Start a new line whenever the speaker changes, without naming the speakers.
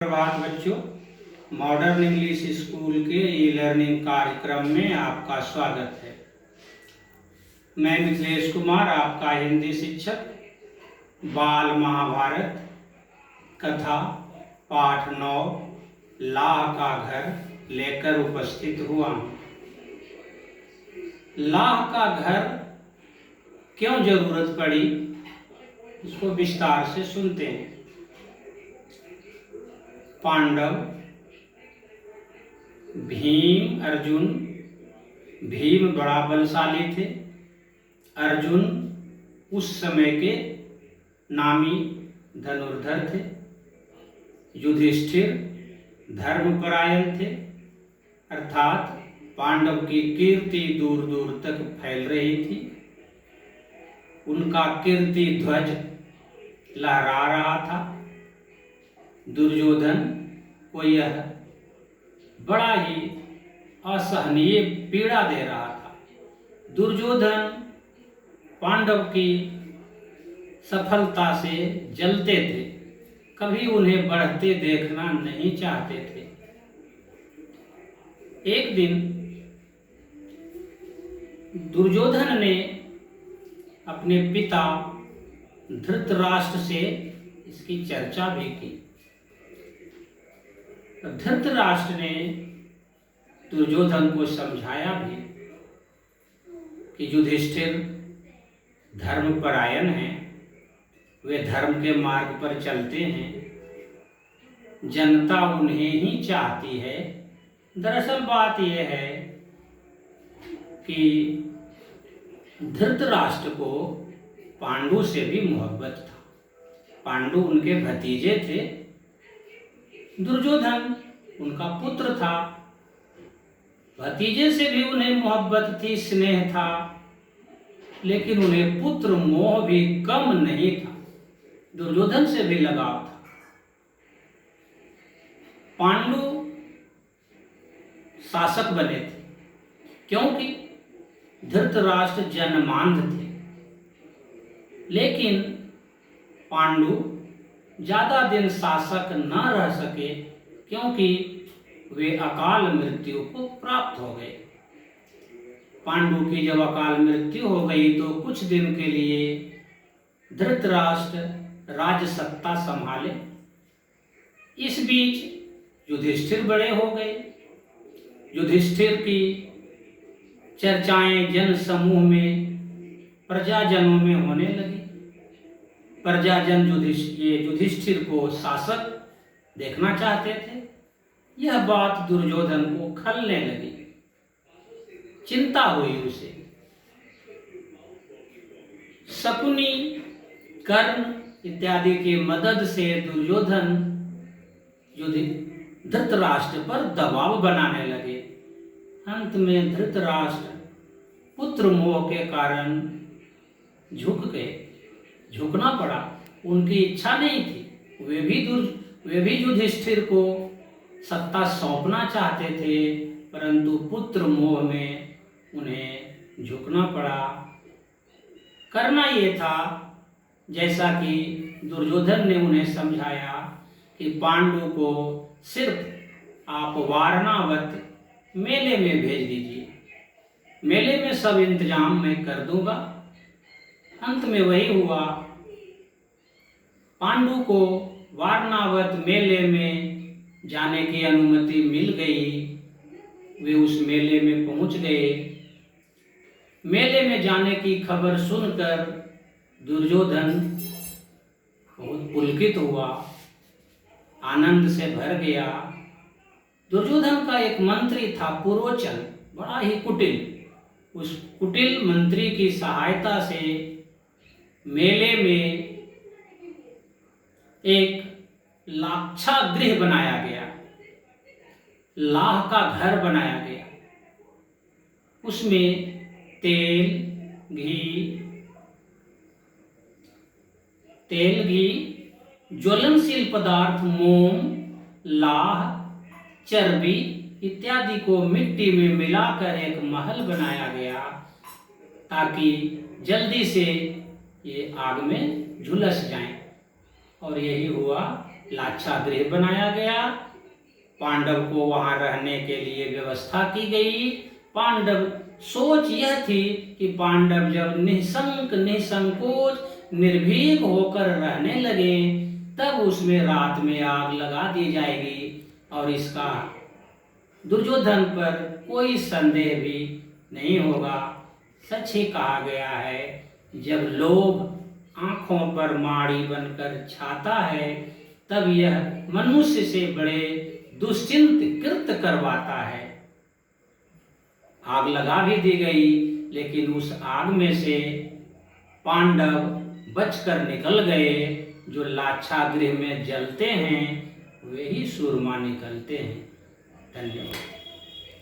प्रभात बच्चों, modern English school के e learning कार्यक्रम में आपका स्वागत है। मैं मिथिलेश कुमार, आपका हिंदी शिक्षक। बाल महाभारत कथा पाठ 9 लाह का घर लेकर उपस्थित हुआ हूँ। लाह का घर क्यों जरूरत पड़ी, इसको विस्तार से सुनते हैं। पांडव, भीम, अर्जुन। भीम बड़ा बलशाली थे। अर्जुन उस समय के नामी धनुर्धर थे। युधिष्ठिर धर्मपरायण थे, अर्थात पांडव की कीर्ति दूर दूर तक फैल रही थी। उनका कीर्ति ध्वज लहरा रहा था। दुर्योधन को यह बड़ा ही असहनीय पीड़ा दे रहा था। दुर्योधन पांडव की सफलता से जलते थे, कभी उन्हें बढ़ते देखना नहीं चाहते थे। एक दिन दुर्योधन ने अपने पिता धृतराष्ट्र से इसकी चर्चा भी की। धृतराष्ट्र ने दुर्योधन को समझाया भी कि युधिष्ठिर धर्मपरायण हैं, वे धर्म के मार्ग पर चलते हैं, जनता उन्हें ही चाहती है। दरअसल बात यह है कि धृतराष्ट्र को पांडु से भी मोहब्बत था। पांडु उनके भतीजे थे, दुर्योधन उनका पुत्र था। भतीजे से भी उन्हें मोहब्बत थी, स्नेह था, लेकिन उन्हें पुत्र मोह भी कम नहीं था। दुर्योधन से भी लगाव था। पांडु शासक बने थे क्योंकि धृतराष्ट्र जन्मांध थे, लेकिन पांडु ज्यादा दिन शासक न रह सके क्योंकि वे अकाल मृत्यु को प्राप्त हो गए। पांडु की जब अकाल मृत्यु हो गई तो कुछ दिन के लिए धृतराष्ट्र राज्य सत्ता संभाले। इस बीच युधिष्ठिर बड़े हो गए। युधिष्ठिर की चर्चाएं जन समूह में, प्रजाजनों में होने लगी। प्रजाजन युधिष्ठिर को शासक देखना चाहते थे। यह बात दुर्योधन को खलने लगी, चिंता हुई उसे। शकुनी, कर्ण इत्यादि की मदद से दुर्योधन धृतराष्ट्र पर दबाव बनाने लगे। अंत में धृतराष्ट्र पुत्र मोह के कारण झुक गए, झुकना पड़ा। उनकी इच्छा नहीं थी। वे भी युधिष्ठिर को सत्ता सौंपना चाहते थे, परंतु पुत्र मोह में उन्हें झुकना पड़ा। करना ये था जैसा कि दुर्योधन ने उन्हें समझाया कि पांडु को सिर्फ आप वारणावत मेले में भेज दीजिए, मेले में सब इंतजाम मैं कर दूंगा। अंत में वही हुआ। पांडु को वारणावत मेले में जाने की अनुमति मिल गई। वे उस मेले में पहुंच गए। मेले में जाने की खबर सुनकर दुर्योधन बहुत पुलकित हुआ, आनंद से भर गया। दुर्योधन का एक मंत्री था पुरोचन, बड़ा ही कुटिल। उस कुटिल मंत्री की सहायता से मेले में एक लाक्षागृह बनाया गया, लाह का घर बनाया गया। उसमें तेल, घी, ज्वलनशील पदार्थ, मोम, लाह, चर्बी इत्यादि को मिट्टी में मिलाकर एक महल बनाया गया ताकि जल्दी से ये आग में झुलस जाएं। और यही हुआ। लाक्षागृह बनाया गया। पांडव को वहां रहने के लिए व्यवस्था की गई। पांडव सोच यह थी कि पांडव जब निःशंक निसंकोच निर्भीक होकर रहने लगे तब उसमें रात में आग लगा दी जाएगी और इसका दुर्योधन पर कोई संदेह भी नहीं होगा। सच ही कहा गया है, जब लोभ आंखों पर माड़ी बनकर छाता है तब यह मनुष्य से बड़े दुश्चिंत कृत्य करवाता है। आग लगा भी दी गई, लेकिन उस आग में से पांडव बचकर निकल गए। जो लाक्षागृह में जलते हैं वे ही सूरमा निकलते हैं। धन्यवाद।